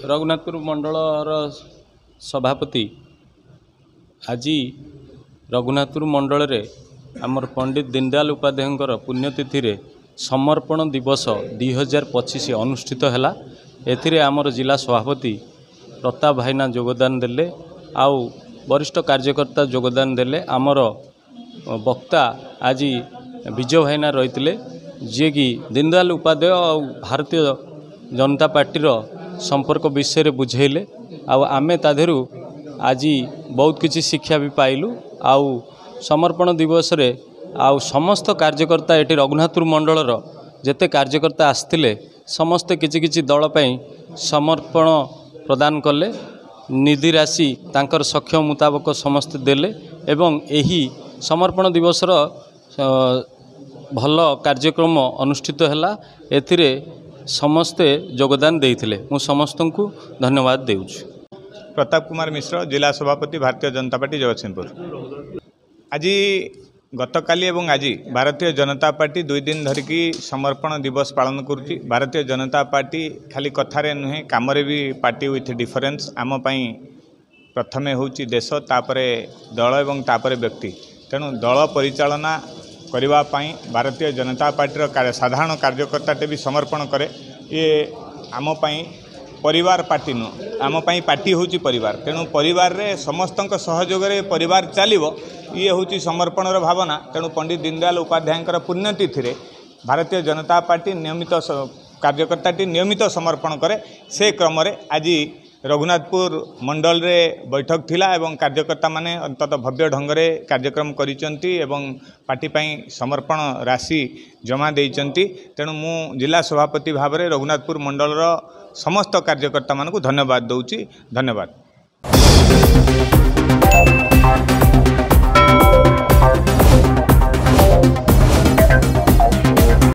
रघुनाथपुर मंडलर सभापति आज रघुनाथपुर मंडल रे आमर पंडित दीनदयाल उपाध्याय पुण्यतिथि रे समर्पण दिवस 2025 अनुष्ठित है। एथिरे आमर जिला सभापति प्रताप भाईना योगदान देले आउ वरिष्ठ कार्यकर्ता योगदान देले। आमर वक्ता आज विजय भाईना रही जी कि दीनदयाल उपाध्याय और भारतीय जनता पार्टी संपर्क विषय बुझेले आमे ताधेरु आज बहुत किसी शिक्षा भी पाइलु। आउ समर्पण दिवस रे आउ समस्त कार्यकर्ता एटी रघुनाथपुर मंडलर जेते कार्यकर्ता आसथिले समस्ते किछि किछि दल पई समर्पण प्रदान कले। निधि राशि तांकर सक्षम मुताबक समस्त देले एवं एही समर्पण दिवसर भल कार्यक्रम अनुष्ठित है। एथिरे समस्ते योगदान देइथिले। मु समस्त को धन्यवाद देउछु। प्रताप कुमार मिश्र, जिला सभापति भारतीय जनता पार्टी जगतसिंहपुर। आज गतकाली एवं आज भारतीय जनता पार्टी 2 दिन धरिकी समर्पण दिवस पालन करुच्ची। भारतीय जनता पार्टी खाली कथारे नुहे कामरे भी पार्टी विथ डिफरेन्स। आम पई प्रथमे होची देश, तापरे दल एवं तापरे व्यक्ति। तेणु दल परिचालना करबा पई भारतीय जनता पार्टी साधारण कार्यकर्ताटे भी समर्पण करे। ये आम पई परिवार पार्टी नुह, आम पई पार्टी होची परिवार। तेणु परिवार रे समस्तक सहयोग रे परिवार चलिबो, ये होची समर्पणर भावना। तेणु पंडित दीनदयाल उपाध्याय पुण्यतिथि रे भारतीय जनता पार्टी नियमित कार्यकर्ताटी नियमित समर्पण करे। से क्रम रे आज रघुनाथपुर मंडल रे बैठक थिला एवं कार्यकर्ता माने अंतत भव्य ढंग रे कार्यक्रम करिसंती एवं पार्टी पई समर्पण राशि जमा देइसंती। तेणु मु जिला सभापति भाव रे रघुनाथपुर मंडल रो समस्त कार्यकर्ता मानकु धन्यवाद दउची। धन्यवाद।